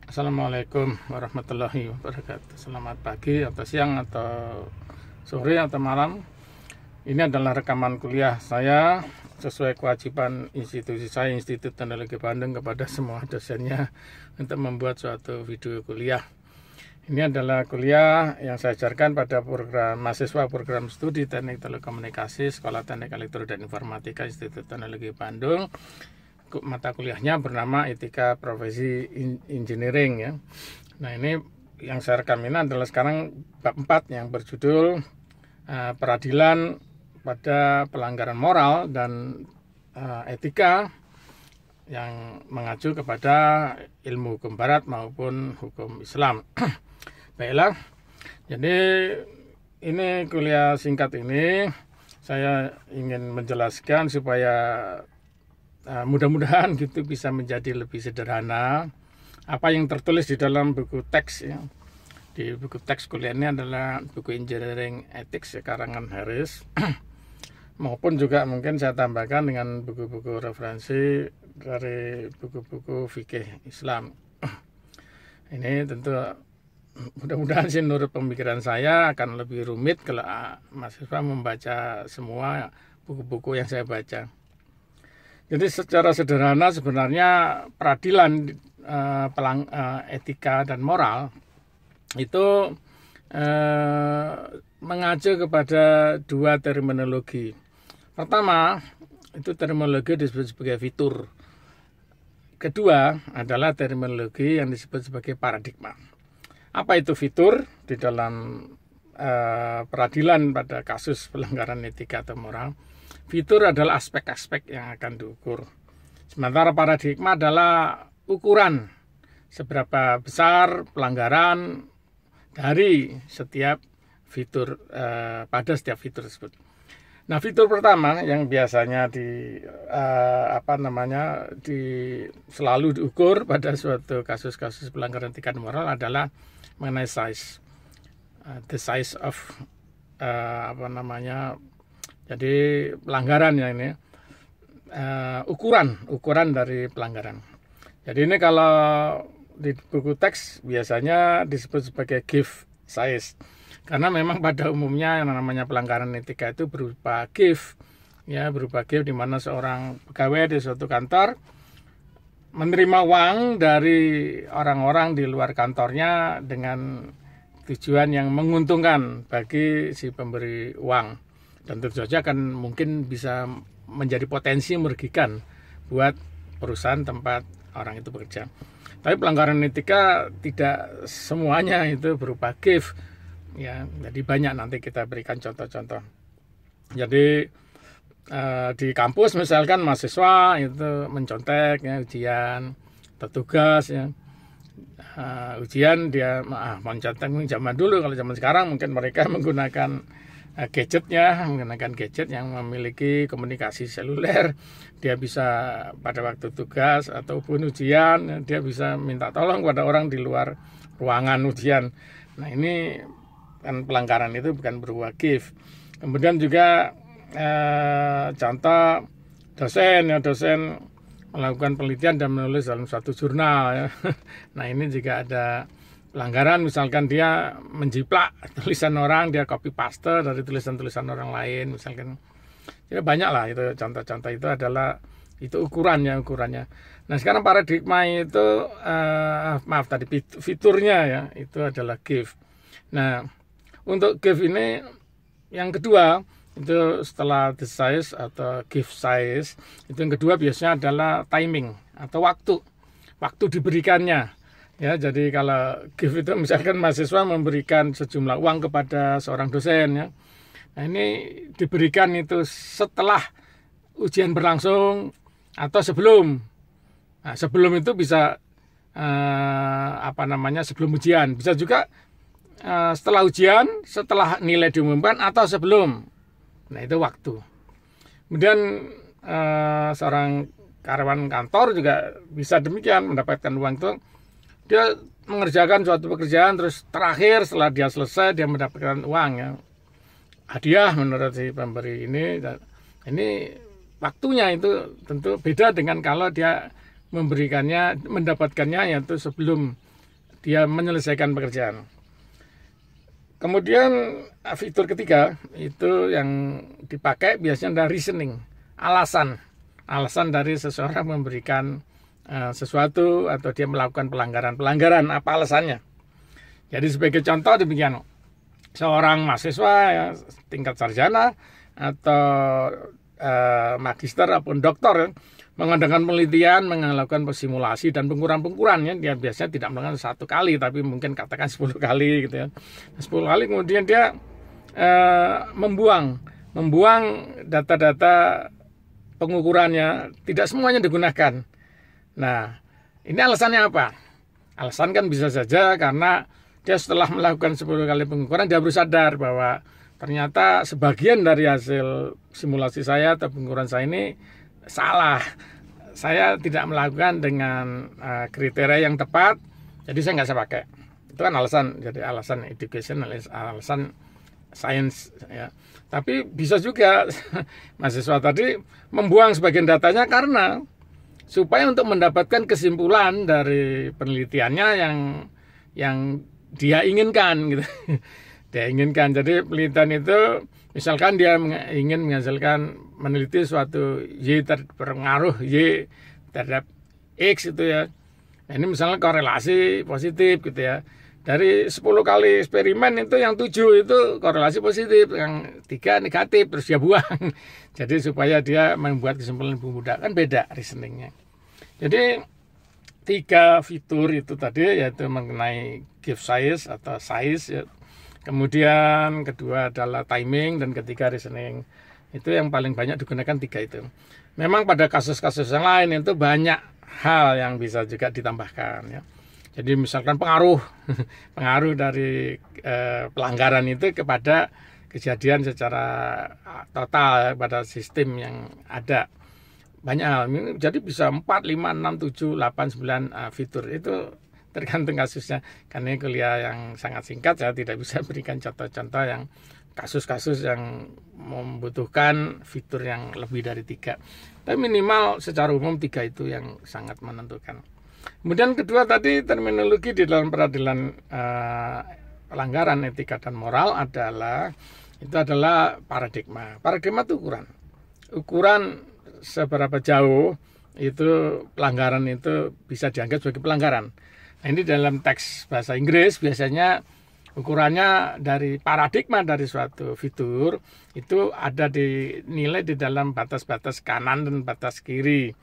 Assalamualaikum warahmatullahi wabarakatuh. Selamat pagi atau siang atau sore atau malam. Ini adalah rekaman kuliah saya sesuai kewajiban institusi saya, Institut Teknologi Bandung, kepada semua dosennya untuk membuat suatu video kuliah. Ini adalah kuliah yang saya ajarkan pada program mahasiswa program studi Teknik Telekomunikasi Sekolah Teknik Elektro dan Informatika Institut Teknologi Bandung. Mata kuliahnya bernama Etika Profesi Engineering ya. Nah, ini yang saya rekam ini adalah sekarang bab 4 yang berjudul peradilan pada pelanggaran moral dan etika yang mengacu kepada ilmu hukum barat maupun hukum Islam. Baiklah, jadi ini kuliah singkat ini saya ingin menjelaskan supaya mudah-mudahan gitu bisa menjadi lebih sederhana apa yang tertulis di dalam buku teks ya. Di buku teks kuliah ini adalah buku Engineering Ethics ya, karangan Harris maupun juga mungkin saya tambahkan dengan buku-buku referensi dari buku-buku fikih Islam. Ini tentu mudah-mudahan sih menurut pemikiran saya akan lebih rumit kalau mahasiswa membaca semua buku-buku yang saya baca. Jadi secara sederhana sebenarnya peradilan etika dan moral itu mengacu kepada dua terminologi. Pertama, itu terminologi disebut sebagai fitur. Kedua adalah terminologi yang disebut sebagai paradigma. Apa itu fitur di dalam peradilan pada kasus pelanggaran etika atau moral? Fitur adalah aspek-aspek yang akan diukur. Sementara paradigma adalah ukuran seberapa besar pelanggaran dari setiap fitur pada setiap fitur tersebut. Nah, fitur pertama yang biasanya selalu diukur pada suatu kasus-kasus pelanggaran etika dan moral adalah mengenai size, the size of jadi pelanggaran ya ini ukuran dari pelanggaran. Jadi ini kalau di buku teks biasanya disebut sebagai give size, karena memang pada umumnya yang namanya pelanggaran etika itu berupa give di mana seorang pegawai di suatu kantor menerima uang dari orang-orang di luar kantornya dengan tujuan yang menguntungkan bagi si pemberi uang. Dan tentu saja akan mungkin bisa menjadi potensi merugikan buat perusahaan tempat orang itu bekerja. Tapi pelanggaran etika tidak semuanya itu berupa give ya. Jadi banyak, nanti kita berikan contoh-contoh. Jadi di kampus misalkan mahasiswa itu mencontek ya, ujian atau tugas ya. Ujian dia mencontek zaman dulu. Kalau zaman sekarang mungkin mereka menggunakan gadget yang memiliki komunikasi seluler. Dia bisa pada waktu tugas ataupun ujian dia bisa minta tolong pada orang di luar ruangan ujian. Nah, ini kan pelanggaran itu bukan berupa give. Kemudian juga contoh dosen melakukan penelitian dan menulis dalam suatu jurnal ya. Nah, ini juga ada pelanggaran, misalkan dia menjiplak tulisan orang, dia copy paste dari tulisan-tulisan orang lain misalkan. Ya banyak lah itu contoh-contoh, itu adalah itu ukurannya. Nah, sekarang paradigma itu fiturnya ya itu adalah give. Nah, untuk give ini yang kedua itu setelah the size atau give size, itu yang kedua biasanya adalah timing atau waktu diberikannya. Ya, jadi kalau give itu misalkan mahasiswa memberikan sejumlah uang kepada seorang dosen ya. Nah, ini diberikan itu setelah ujian berlangsung atau sebelum. Nah, sebelum itu bisa sebelum ujian. Bisa juga setelah ujian, setelah nilai diumumkan atau sebelum. Nah, itu waktu. Kemudian seorang karyawan kantor juga bisa demikian, mendapatkan uang itu. Dia mengerjakan suatu pekerjaan, terus terakhir setelah dia selesai dia mendapatkan uang ya, hadiah menurut si pemberi ini. Ini waktunya itu tentu beda dengan kalau dia mendapatkannya yaitu sebelum dia menyelesaikan pekerjaan. Kemudian fitur ketiga itu yang dipakai biasanya adalah reasoning, alasan dari seseorang memberikan sesuatu atau dia melakukan pelanggaran, apa alasannya. Jadi sebagai contoh demikian, seorang mahasiswa ya, tingkat sarjana atau magister ataupun doktor mengadakan penelitian, melakukan simulasi dan pengukuran-pengukuran, ya, dia biasanya tidak melakukan 1 kali, tapi mungkin katakan 10 kali gitu ya. 10 kali kemudian dia membuang data-data pengukurannya, tidak semuanya digunakan. Nah, ini alasannya apa? Alasan kan bisa saja karena dia setelah melakukan 10 kali pengukuran, dia baru sadar bahwa ternyata sebagian dari hasil simulasi saya atau pengukuran saya ini salah. Saya tidak melakukan dengan kriteria yang tepat, jadi saya nggak bisa pakai. Itu kan alasan, jadi alasan education, alasan sains ya. Tapi bisa juga mahasiswa tadi membuang sebagian datanya karena supaya untuk mendapatkan kesimpulan dari penelitiannya yang dia inginkan gitu. Dia inginkan. Jadi penelitian itu misalkan dia ingin menghasilkan meneliti suatu Y berpengaruh Y terhadap X itu ya. Nah, ini misalnya korelasi positif gitu ya. Dari 10 kali eksperimen itu yang 7 itu korelasi positif, yang 3 negatif, terus dia buang. Jadi supaya dia membuat kesimpulan lebih mudah, kan beda reasoningnya. Jadi 3 fitur itu tadi yaitu mengenai give size atau size ya. Kemudian kedua adalah timing dan ketiga reasoning. Itu yang paling banyak digunakan 3 itu. Memang pada kasus-kasus yang lain itu banyak hal yang bisa juga ditambahkan ya. Jadi misalkan pengaruh dari pelanggaran itu kepada kejadian secara total ya, pada sistem yang ada. Banyak hal. Jadi bisa 4, 5, 6, 7, 8, 9 fitur. Itu tergantung kasusnya. Karena ini kuliah yang sangat singkat, saya tidak bisa berikan contoh-contoh yang kasus-kasus yang membutuhkan fitur yang lebih dari 3. Tapi minimal secara umum 3 itu yang sangat menentukan. Kemudian kedua tadi terminologi di dalam peradilan pelanggaran etika dan moral adalah paradigma. Paradigma itu ukuran seberapa jauh itu pelanggaran itu bisa dianggap sebagai pelanggaran. Nah, ini dalam teks bahasa Inggris biasanya ukurannya dari paradigma dari suatu fitur itu ada dinilai di dalam batas-batas kanan dan batas kiri.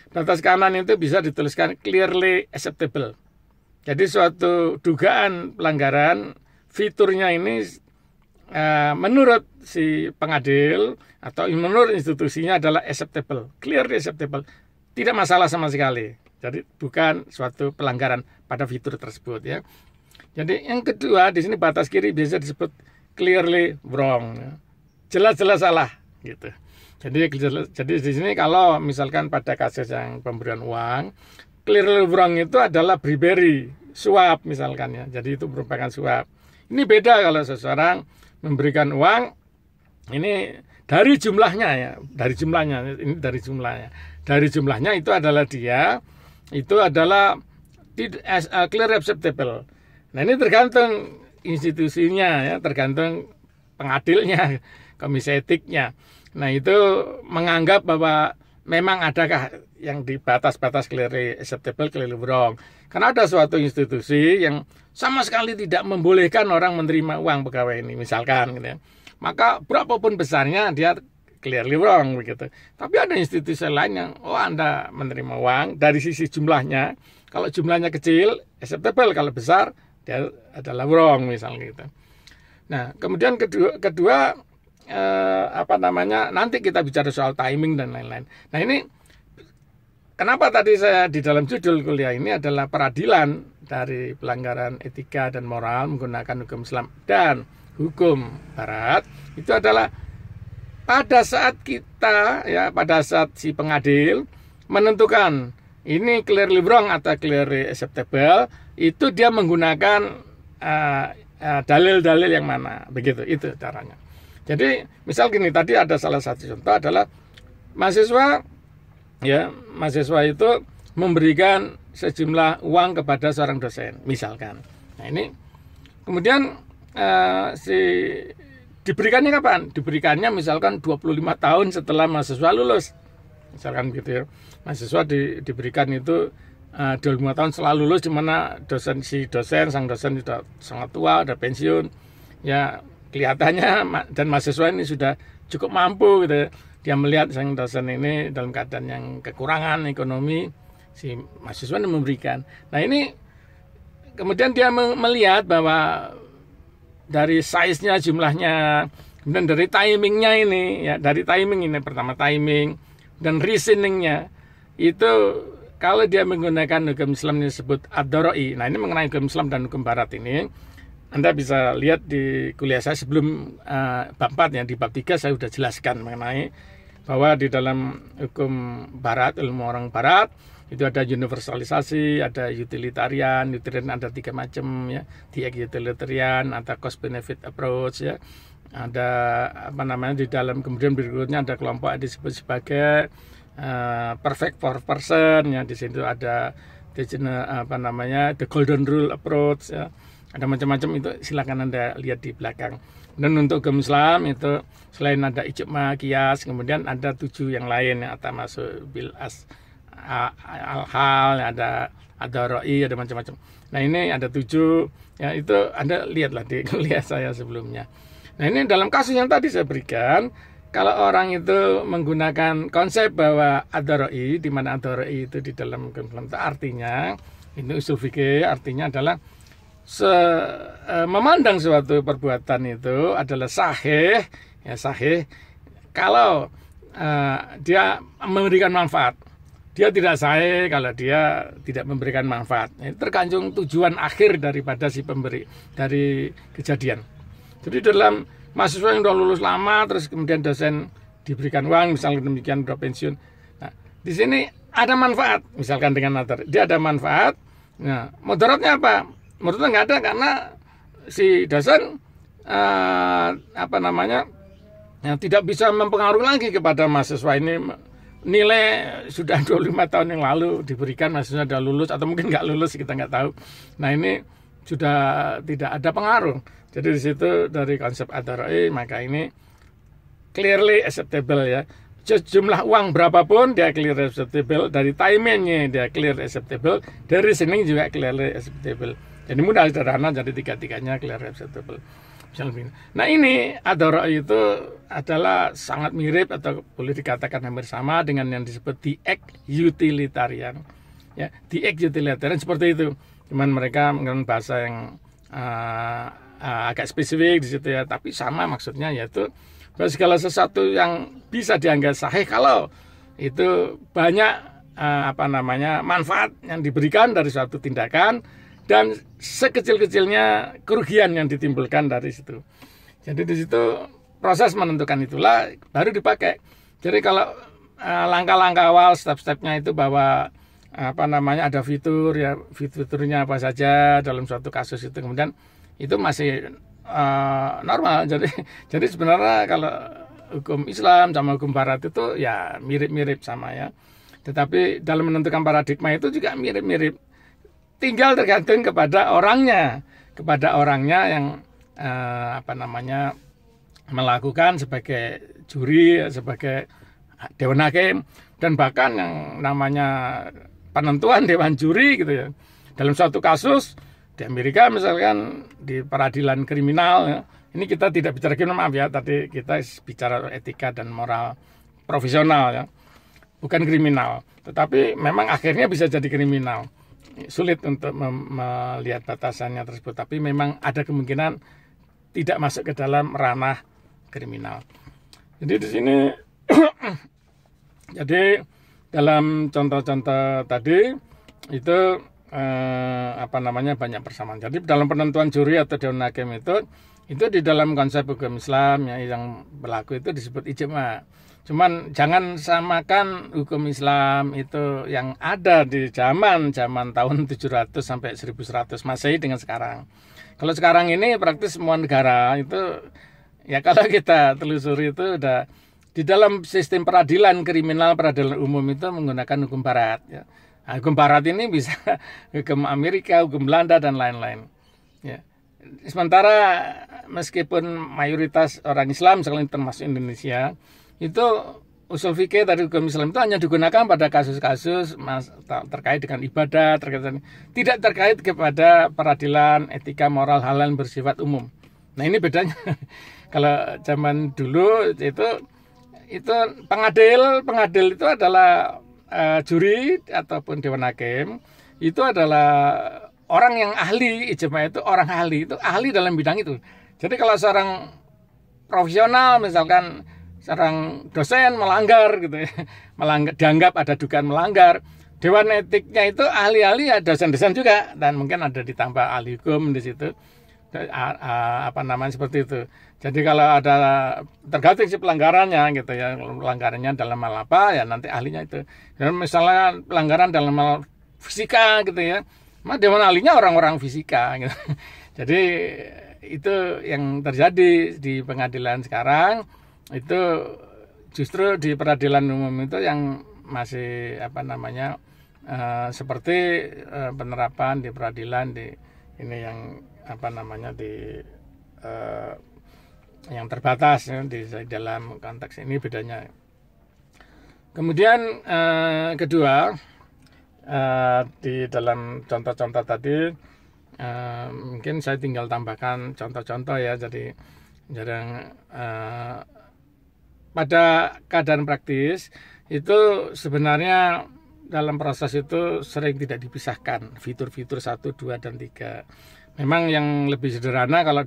Batas kanan itu bisa dituliskan clearly acceptable. Jadi suatu dugaan pelanggaran fiturnya ini menurut si pengadil atau menurut institusinya adalah acceptable, clearly acceptable, tidak masalah sama sekali. Jadi bukan suatu pelanggaran pada fitur tersebut ya. Jadi yang kedua di sini batas kiri biasa disebut clearly wrong, ya. Jelas-jelas salah gitu. Jadi di sini kalau misalkan pada kasus yang pemberian uang, clearly wrong itu adalah bribery, suap misalkan ya. Jadi itu merupakan suap. Ini beda kalau seseorang memberikan uang ini dari jumlahnya ya, dari jumlahnya itu adalah clear acceptable. Nah, ini tergantung institusinya ya, tergantung pengadilnya, komisi etiknya. Nah, itu menganggap bahwa memang adakah yang di batas-batas clearly acceptable, clearly wrong. Karena ada suatu institusi yang sama sekali tidak membolehkan orang menerima uang pegawai ini misalkan gitu ya. Maka berapapun besarnya dia clearly wrong begitu. Tapi ada institusi lain yang Anda menerima uang dari sisi jumlahnya. Kalau jumlahnya kecil acceptable, kalau besar dia adalah wrong misalnya gitu. Nah, kemudian kedua nanti kita bicara soal timing dan lain-lain. Nah, ini kenapa tadi saya di dalam judul kuliah ini adalah peradilan dari pelanggaran etika dan moral menggunakan hukum Islam dan hukum Barat, itu adalah pada saat si pengadil menentukan ini clearly wrong atau clearly acceptable, itu dia menggunakan dalil-dalil yang mana, begitu, itu caranya. Jadi misal gini, tadi ada salah satu contoh adalah mahasiswa itu memberikan sejumlah uang kepada seorang dosen, misalkan. Nah ini kemudian diberikannya kapan? Diberikannya misalkan 25 tahun setelah mahasiswa lulus, misalkan gitu ya. Mahasiswa diberikan itu 25 tahun setelah lulus, di mana sang dosen sudah sangat tua, udah pensiun, ya kelihatannya dan mahasiswa ini sudah cukup mampu gitu ya. Dia melihat sang dosen ini dalam keadaan yang kekurangan ekonomi, si mahasiswa ini memberikan. Nah ini kemudian dia melihat bahwa dari size-nya, jumlahnya, kemudian dari timingnya ini, ya dari timing ini, pertama timing dan reasoningnya itu kalau dia menggunakan hukum Islam yang disebut ad-daroi. Nah ini mengenai hukum Islam dan hukum Barat ini, Anda bisa lihat di kuliah saya sebelum bab 4 ya, di bab 3 saya sudah jelaskan mengenai bahwa di dalam hukum Barat, ilmu orang Barat, itu ada universalisasi, ada utilitarian ada 3 macam ya, utilitarian, ada cost benefit approach ya, ada di dalam kemudian berikutnya ada kelompok yang disebut sebagai perfect for person ya, di situ ada the golden rule approach ya, ada macam-macam itu, silakan Anda lihat di belakang. Dan untuk hukum Islam itu selain ada ijma, qiyas, kemudian ada 7 yang lain ya, atau masuk bil al-hal, ada roi, ada macam-macam. Nah ini ada 7 ya, itu Anda lihatlah di kuliah saya sebelumnya. Nah ini dalam kasus yang tadi saya berikan, kalau orang itu menggunakan konsep bahwa ad-daroi, di mana ad-daroi itu di dalam hukum Islam itu artinya, ini usul fikih, artinya adalah memandang suatu perbuatan itu adalah sahih ya, sahih kalau dia memberikan manfaat. Dia tidak sahih kalau dia tidak memberikan manfaat. Ini tergantung tujuan akhir daripada si pemberi dari kejadian. Jadi dalam mahasiswa yang sudah lulus lama, terus kemudian dosen diberikan uang, misalnya demikian, sudah pensiun. Nah, di sini ada manfaat, misalkan dengan materi. Dia ada manfaat. Nah, mudaratnya apa? Mudaratnya nggak ada karena si dosen tidak bisa mempengaruhi lagi kepada mahasiswa ini. Nilai sudah 25 tahun yang lalu diberikan, mahasiswa sudah lulus atau mungkin nggak lulus, kita nggak tahu. Nah ini sudah tidak ada pengaruh. Jadi di situ dari konsep ad-daroi, maka ini clearly acceptable ya. Jumlah uang berapapun dia clearly acceptable, dari timingnya dia clearly acceptable, dari sini juga clearly acceptable. Jadi mudah, sederhana, jadi tiga-tiganya clearly acceptable. Nah ini ad-daroi itu adalah sangat mirip atau boleh dikatakan hampir sama dengan yang disebut the act utilitarian. Ya, the act utilitarian seperti itu. Cuman mereka menggunakan bahasa yang agak spesifik di situ ya, tapi sama maksudnya, yaitu bahwa segala sesuatu yang bisa dianggap sahih kalau itu banyak manfaat yang diberikan dari suatu tindakan dan sekecil-kecilnya kerugian yang ditimbulkan dari situ. Jadi di situ proses menentukan itulah baru dipakai. Jadi kalau langkah-langkah awal, step-stepnya itu bahwa ada fitur ya, fiturnya apa saja dalam suatu kasus itu, kemudian itu masih normal. Jadi sebenarnya kalau hukum Islam sama hukum Barat itu ya mirip-mirip sama ya. Tetapi dalam menentukan paradigma itu juga mirip-mirip. Tinggal tergantung kepada orangnya yang melakukan sebagai juri, sebagai dewan hakim, dan bahkan yang namanya penentuan dewan juri gitu ya. Dalam suatu kasus di Amerika misalkan di peradilan kriminal ya, ini kita tidak bicara kriminal, maaf ya, tadi kita bicara etika dan moral profesional ya, bukan kriminal, tetapi memang akhirnya bisa jadi kriminal. Sulit untuk melihat batasannya tersebut, tapi memang ada kemungkinan tidak masuk ke dalam ranah kriminal. Jadi di sini jadi dalam contoh-contoh tadi itu banyak persamaan. Jadi dalam penentuan juri atau dewan hakim itu di dalam konsep hukum Islam ya, yang berlaku itu disebut ijma. Cuman jangan samakan hukum Islam itu yang ada di zaman tahun 700 sampai 1100 Masehi dengan sekarang. Kalau sekarang ini praktis semua negara itu ya, kalau kita telusuri itu udah di dalam sistem peradilan kriminal, peradilan umum itu menggunakan hukum Barat ya. Nah, hukum Barat ini bisa hukum Amerika, hukum Belanda dan lain-lain. Ya. Sementara meskipun mayoritas orang Islam, sekalian termasuk Indonesia, itu usul fikih dari hukum Islam itu hanya digunakan pada kasus-kasus terkait dengan ibadah, tidak terkait kepada peradilan, etika, moral, halal bersifat umum. Nah ini bedanya. Kalau zaman dulu itu pengadil itu adalah juri ataupun dewan hakim, itu adalah orang yang ahli, ijma itu orang ahli, itu ahli dalam bidang itu. Jadi kalau seorang profesional, misalkan seorang dosen melanggar gitu ya, dianggap ada dugaan melanggar, dewan etiknya itu ahli-ahli ya dosen-dosen juga, dan mungkin ada ditambah ahli hukum di situ, seperti itu. Jadi kalau ada tergantung si pelanggarannya gitu ya, pelanggarannya dalam hal apa ya nanti ahlinya itu. Dan misalnya pelanggaran dalam hal fisika gitu ya, dewan ahlinya orang-orang fisika gitu. Jadi itu yang terjadi di pengadilan sekarang, itu justru di peradilan umum itu yang masih seperti penerapan di peradilan di ini yang yang terbatas ya, di dalam konteks ini bedanya. Kemudian kedua, di dalam contoh-contoh tadi mungkin saya tinggal tambahkan contoh-contoh ya. Jadi jarang pada keadaan praktis itu sebenarnya dalam proses itu sering tidak dipisahkan fitur-fitur 1, 2, dan 3. Memang yang lebih sederhana kalau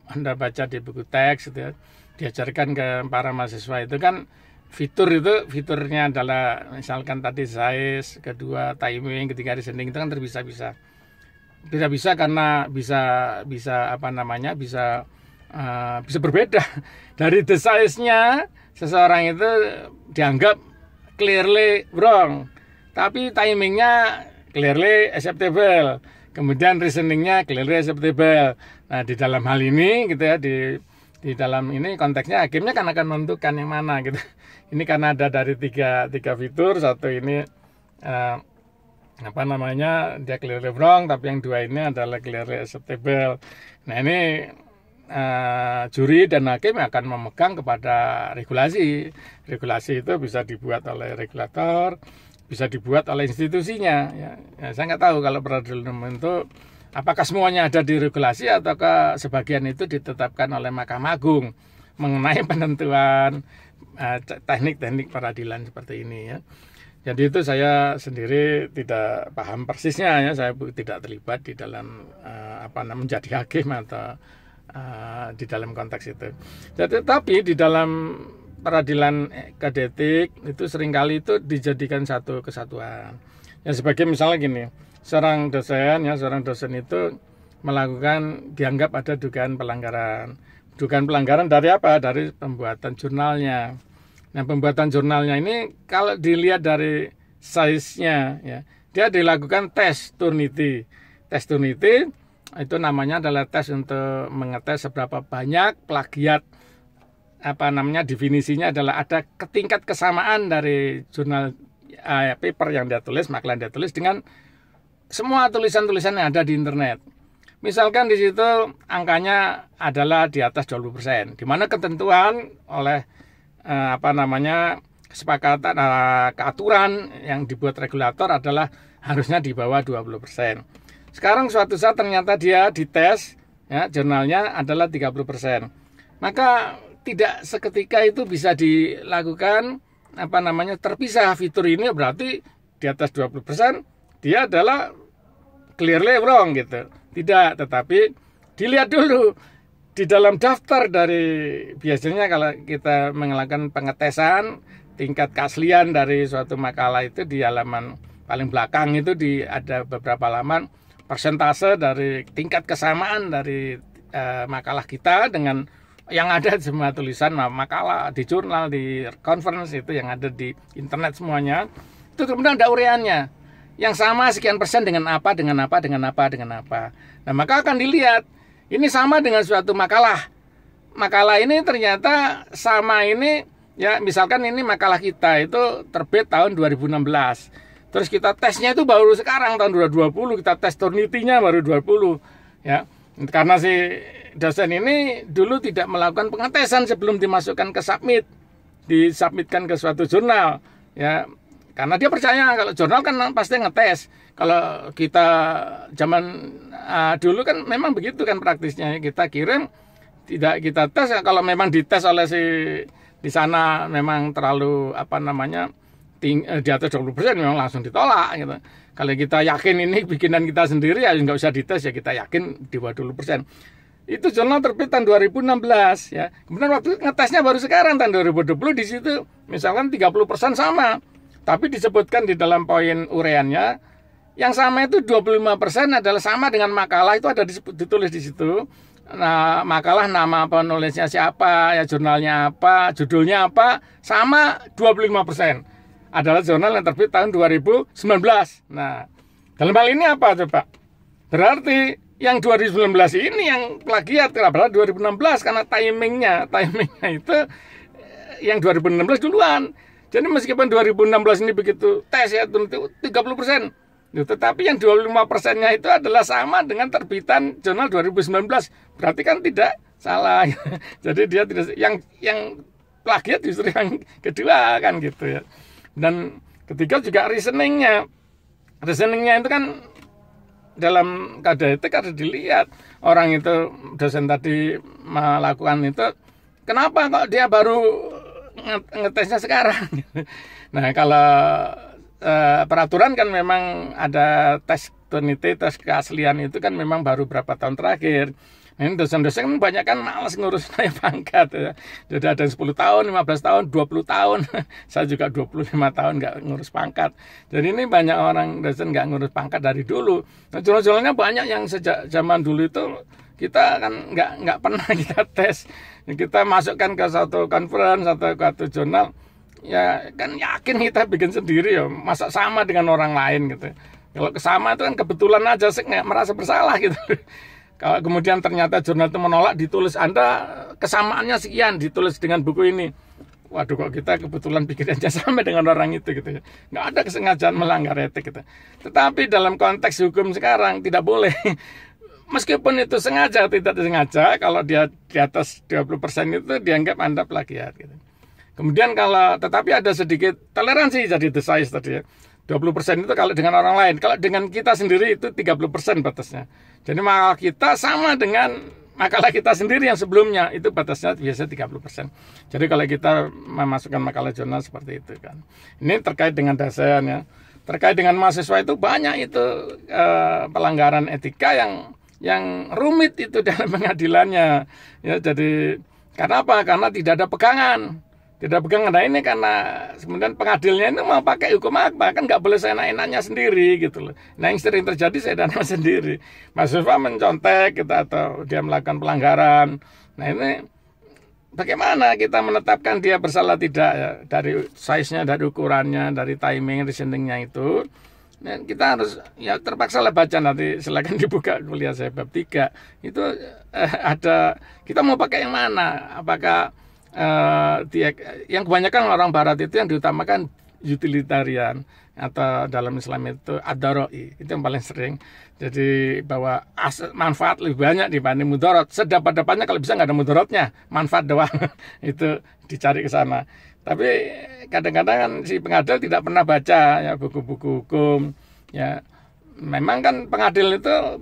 Anda baca di buku teks itu ya, diajarkan ke para mahasiswa itu kan fiturnya adalah misalkan tadi size, kedua timing, ketiga reasoning, itu kan terpisah-pisah. Tidak bisa karena bisa berbeda. Dari the size-nya seseorang itu dianggap clearly wrong, tapi timingnya clearly acceptable, kemudian reasoningnya clearly acceptable. Nah di dalam hal ini gitu ya, di dalam ini konteksnya hakimnya kan akan menentukan yang mana gitu. Ini karena ada dari tiga fitur, satu ini dia clearly wrong, tapi yang dua ini adalah clearly acceptable. Nah ini juri dan hakim akan memegang kepada regulasi. Regulasi itu bisa dibuat oleh regulator, bisa dibuat oleh institusinya. Ya, saya nggak tahu kalau peradilan umum itu apakah semuanya ada di regulasi ataukah sebagian itu ditetapkan oleh Mahkamah Agung mengenai penentuan teknik-teknik peradilan seperti ini ya. Jadi itu saya sendiri tidak paham persisnya ya, saya tidak terlibat di dalam menjadi hakim atau di dalam konteks itu. Jadi tapi di dalam peradilan kode etik itu seringkali itu dijadikan satu kesatuan. Ya sebagai misalnya gini, seorang dosen itu dianggap ada dugaan pelanggaran. Dugaan pelanggaran dari apa? Dari pembuatan jurnalnya. Nah, pembuatan jurnalnya ini kalau dilihat dari size-nya ya, dia dilakukan tes Turnitin. Tes Turnitin itu namanya adalah tes untuk mengetes seberapa banyak plagiat. Definisinya adalah ada tingkat kesamaan dari jurnal paper yang dia tulis, makalah yang dia tulis dengan semua tulisan-tulisan yang ada di internet. Misalkan di situ angkanya adalah di atas 20%, di mana ketentuan oleh kesepakatan keaturan yang dibuat regulator adalah harusnya di bawah 20%. Sekarang suatu saat ternyata dia dites ya, jurnalnya adalah 30%. Maka tidak seketika itu bisa dilakukan terpisah fitur ini, berarti di atas 20% dia adalah clearly wrong gitu. Tidak, tetapi dilihat dulu di dalam daftar dari, biasanya kalau kita melakukan pengetesan tingkat keaslian dari suatu makalah itu di halaman paling belakang itu ada beberapa halaman persentase dari tingkat kesamaan dari makalah kita dengan yang ada semua tulisan makalah di jurnal, di conference itu yang ada di internet semuanya. Itu kemudian ada ureannya. Yang sama sekian persen dengan apa. Nah, maka akan dilihat ini sama dengan suatu makalah. Makalah ini ternyata sama ini ya, misalkan ini makalah kita itu terbit tahun 2016. Terus kita tesnya itu baru sekarang tahun 2020, kita tes Turnitin-nya baru 20 ya. Karena si dosen ini dulu tidak melakukan pengetesan sebelum dimasukkan ke submit, disubmitkan ke suatu jurnal ya. Karena dia percaya kalau jurnal kan pasti ngetes. Kalau kita zaman dulu kan memang begitu kan praktisnya, kita kirim tidak kita tes. Kalau memang dites oleh si di sana memang terlalu di atas 20% memang langsung ditolak gitu. Kalau kita yakin ini bikinan kita sendiri ya nggak usah dites, ya kita yakin di bawah 20%. Itu jurnal terbit tahun 2016 ya. Kemudian waktu ngetesnya baru sekarang tahun 2020, di situ misalkan 30% sama. Tapi disebutkan di dalam poin uraiannya yang sama itu 25% adalah sama dengan makalah, itu ada ditulis di situ. Nah, makalah nama penulisnya siapa, ya jurnalnya apa, judulnya apa, sama 25%. Adalah jurnal yang terbit tahun 2019. Nah, dalam hal ini apa coba? Berarti yang 2019 ini yang plagiat, berarti 2016 karena timingnya itu yang 2016 duluan. Jadi meskipun 2016 ini begitu tes ya 30%. Tetapi yang 25%-nya itu adalah sama dengan terbitan jurnal 2019. Berarti kan tidak salah. Jadi dia tidak, yang plagiat justru yang kedua kan gitu ya. Dan ketiga juga reasoningnya itu kan dalam kode etik harus dilihat orang itu, dosen tadi melakukan itu, kenapa kok dia baru ngetesnya sekarang. Nah, kalau peraturan kan memang ada tes Turnitin, tes keaslian itu kan memang baru berapa tahun terakhir. Ini dosen-dosen kan banyak kan malas ngurus naik pangkat ya. Jadi ada 10 tahun, 15 tahun, 20 tahun. Saya juga 25 tahun nggak ngurus pangkat. Jadi ini banyak orang dosen nggak ngurus pangkat dari dulu. Nah, jurnal-jurnalnya banyak yang sejak zaman dulu itu kita kan nggak pernah kita tes. Kita masukkan ke satu conference atau ke satu jurnal, ya kan yakin kita bikin sendiri ya, masa sama dengan orang lain gitu. Kalau kesama itu kan kebetulan aja, nggak merasa bersalah gitu. Kalau kemudian ternyata jurnal itu menolak, ditulis Anda kesamaannya sekian, ditulis dengan buku ini. Waduh, kok kita kebetulan pikirannya sama dengan orang itu gitu ya. Nggak ada kesengajaan melanggar etik gitu. Tetapi dalam konteks hukum sekarang tidak boleh. Meskipun itu sengaja tidak disengaja, kalau dia di atas 20% itu dianggap Anda plagiat gitu. Kemudian tetapi ada sedikit toleransi, jadi the size tadi ya. 20% itu kalau dengan orang lain. Kalau dengan kita sendiri itu 30% batasnya. Jadi makalah kita sama dengan makalah kita sendiri yang sebelumnya, itu batasnya biasa 30%. Jadi kalau kita memasukkan makalah jurnal seperti itu kan. Ini terkait dengan dosen ya. Terkait dengan mahasiswa itu banyak itu pelanggaran etika yang rumit itu dalam pengadilannya. Ya, jadi karena apa? Karena tidak ada pegangan. Tidak pegangan. Nah ini karena kemudian pengadilnya ini mau pakai hukum apa? Kan nggak boleh saya enak-enaknya sendiri gitu loh. Nah yang sering terjadi saya dana sendiri. Mahasiswa mencontek gitu, atau dia melakukan pelanggaran. Nah ini bagaimana kita menetapkan dia bersalah tidak ya? Dari size-nya, dari ukurannya, dari timing, reasoningnya itu. Nah, kita harus ya terpaksa lah baca, nanti silakan dibuka kuliah saya bab 3. Itu ada, kita mau pakai yang mana? Apakah yang kebanyakan orang barat itu yang diutamakan utilitarian, atau dalam Islam itu ad-daroi, itu yang paling sering. Jadi bahwa manfaat lebih banyak dibanding mudarat. Sedapat-dapatnya kalau bisa nggak ada mudaratnya, manfaat doang. Itu dicari ke sana. Tapi kadang-kadang kan si pengadil tidak pernah baca ya buku-buku hukum. Ya memang kan pengadil itu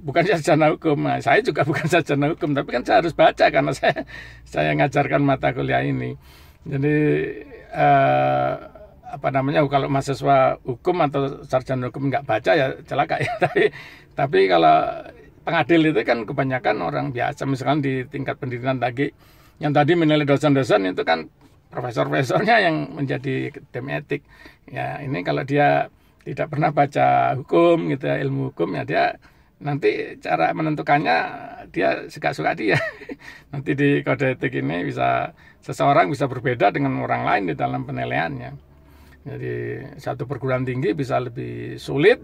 bukan sarjana hukum. Nah, saya juga bukan sarjana hukum, tapi kan saya harus baca karena saya ngajarkan mata kuliah ini. Jadi kalau mahasiswa hukum atau sarjana hukum nggak baca ya celaka ya. Tapi kalau pengadil itu kan kebanyakan orang biasa, misalkan di tingkat pendidikan lagi, yang tadi menilai dosen-dosen itu kan profesor-profesornya yang menjadi dem etik. Ya ini kalau dia tidak pernah baca hukum gitu ya, ilmu hukum, ya dia nanti cara menentukannya dia suka-suka dia. Nanti di kode etik ini seseorang bisa berbeda dengan orang lain di dalam penilaiannya. Jadi satu perguruan tinggi bisa lebih sulit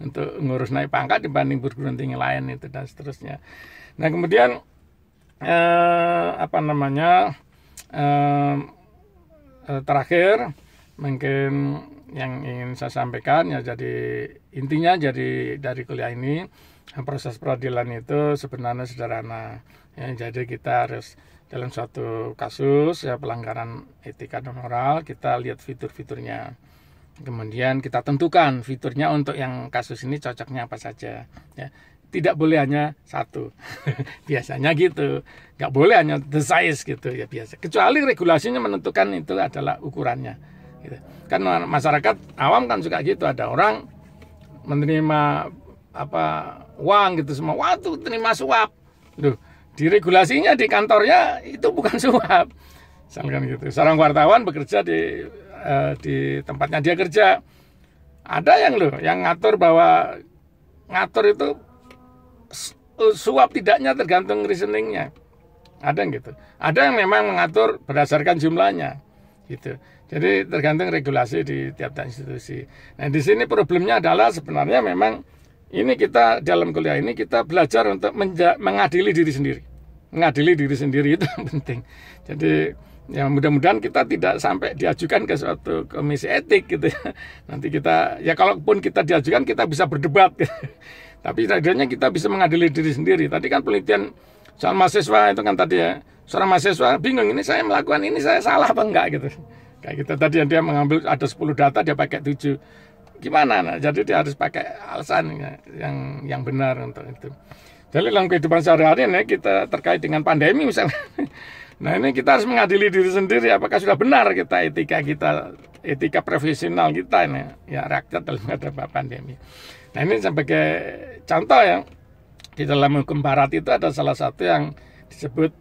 untuk ngurus naik pangkat dibanding perguruan tinggi lain itu, dan seterusnya. Nah kemudian terakhir mungkin yang ingin saya sampaikan ya, jadi intinya jadi dari kuliah ini proses peradilan itu sebenarnya sederhana ya. Jadi kita harus dalam suatu kasus ya pelanggaran etika dan moral, kita lihat fitur-fiturnya, kemudian kita tentukan fiturnya untuk yang kasus ini cocoknya apa saja ya. Tidak boleh hanya satu biasanya gitu, nggak boleh hanya the size gitu ya biasa, kecuali regulasinya menentukan itu adalah ukurannya gitu. Kan masyarakat awam kan suka gitu, ada orang menerima uang gitu semua, wah tuh terima suap. Loh, di regulasinya di kantornya itu bukan suap. Misalkan gitu. Seorang wartawan bekerja di tempatnya dia kerja. Ada yang ngatur bahwa itu suap tidaknya tergantung reasoningnya. Ada yang gitu. Ada yang memang mengatur berdasarkan jumlahnya gitu. Jadi tergantung regulasi di tiap-tiap institusi. Nah, di sini problemnya adalah sebenarnya memang ini kita dalam kuliah ini kita belajar untuk mengadili diri sendiri. Mengadili diri sendiri itu penting. Jadi ya mudah-mudahan kita tidak sampai diajukan ke suatu komisi etik gitu ya. Nanti kita ya kalaupun kita diajukan kita bisa berdebat gitu. Tapi setidaknya kita bisa mengadili diri sendiri. Tadi kan penelitian soal mahasiswa itu kan tadi ya. Seorang mahasiswa bingung, ini saya melakukan ini saya salah apa enggak gitu. Kayak gitu tadi yang dia mengambil ada 10 data dia pakai 7. Gimana? Nah, jadi dia harus pakai alasan yang benar untuk itu. Jadi dalam kehidupan sehari-hari ini kita terkait dengan pandemi misalnya. Nah, ini kita harus mengadili diri sendiri apakah sudah benar etika profesional kita ini ya rakyat dalam menghadapi pandemi. Nah, ini sebagai contoh ya, di dalam hukum barat itu ada salah satu yang disebut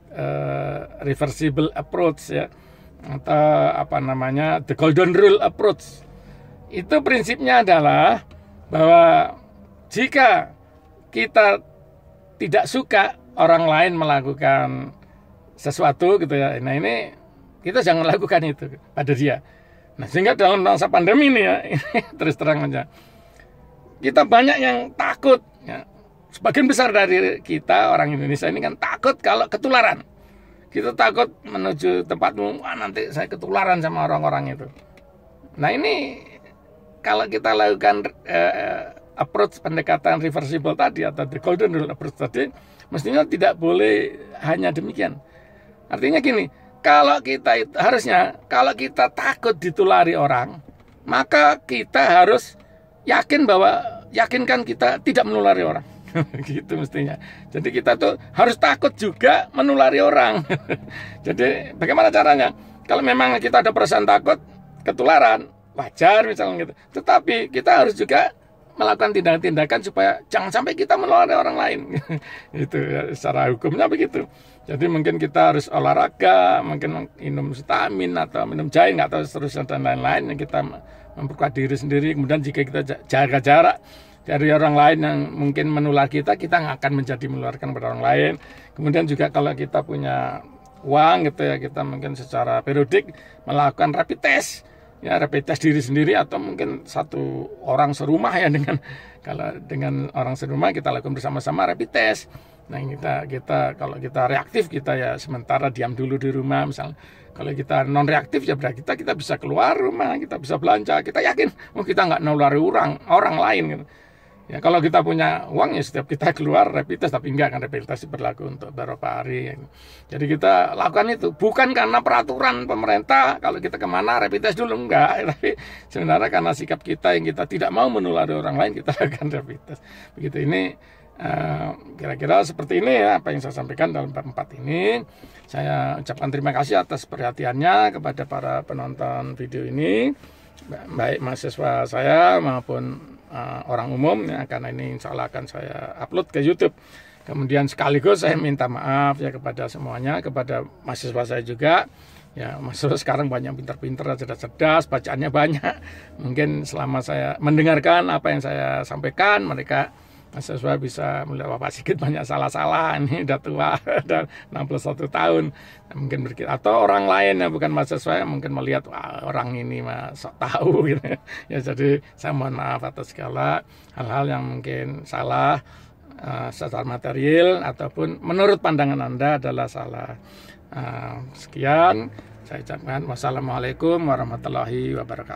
reversible approach ya, atau the golden rule approach. Itu prinsipnya adalah bahwa jika kita tidak suka orang lain melakukan sesuatu gitu ya, nah ini kita jangan lakukan itu pada dia. Nah, sehingga dalam masa pandemi ini ya, terus terang aja, kita banyak yang takut ya. Sebagian besar dari kita orang Indonesia ini kan takut kalau ketularan. Kita takut menuju tempatmu, nanti saya ketularan sama orang-orang itu. Nah, ini kalau kita lakukan approach pendekatan reversible tadi atau the golden rule approach tadi, mestinya tidak boleh hanya demikian. Artinya gini, kalau kita takut ditulari orang, maka kita harus yakinkan kita tidak menulari orang. Gitu mestinya. Jadi kita tuh harus takut juga menulari orang. Jadi bagaimana caranya? Kalau memang kita ada perasaan takut ketularan, wajar misalnya gitu. Tetapi kita harus juga melakukan tindakan-tindakan supaya jangan sampai kita menulari orang lain. Itu ya, secara hukumnya begitu. Jadi mungkin kita harus olahraga, mungkin minum vitamin atau minum jahe, nggak tahu seterusnya dan lain-lain. Yang kita memperkuat diri sendiri. Kemudian jika kita jaga jarak dari orang lain yang mungkin menular kita nggak akan menjadi menularkan kepada orang lain. Kemudian juga kalau kita punya uang gitu ya, kita mungkin secara periodik melakukan rapid test. Ya, rapid test diri sendiri atau mungkin satu orang serumah ya, dengan orang serumah kita lakukan bersama-sama rapid test. Nah, kita kalau kita reaktif kita ya sementara diam dulu di rumah misalnya. Kalau kita non reaktif ya berarti kita bisa keluar rumah, kita bisa belanja, kita yakin kita nggak nulari orang lain gitu. Ya, kalau kita punya uang ya setiap kita keluar rapid test, tapi enggak kan rapid test berlaku untuk beberapa hari. Jadi kita lakukan itu bukan karena peraturan pemerintah kalau kita kemana rapid test dulu, enggak, tapi sebenarnya karena sikap kita yang kita tidak mau menulari orang lain, kita lakukan rapid test. Begitu ini kira-kira seperti ini ya apa yang saya sampaikan dalam bab 4 ini. Saya ucapkan terima kasih atas perhatiannya kepada para penonton video ini, baik mahasiswa saya maupun orang umum ya, karena ini insya Allah akan saya upload ke YouTube. Kemudian sekaligus saya minta maaf ya kepada semuanya, kepada mahasiswa saya juga ya. Mahasiswa sekarang banyak pintar-pintar, cerdas-cerdas, bacaannya banyak. Mungkin selama saya mendengarkan apa yang saya sampaikan, mereka mahasiswa bisa melihat Bapak Sigit banyak salah-salah, ini udah tua dan 61 tahun mungkin atau orang lain yang bukan mahasiswa yang mungkin melihat wah, orang ini mah sok tahu gitu ya. Jadi saya mohon maaf atas segala hal-hal yang mungkin salah secara material ataupun menurut pandangan Anda adalah salah. Sekian saya ucapkan wassalamualaikum warahmatullahi wabarakatuh.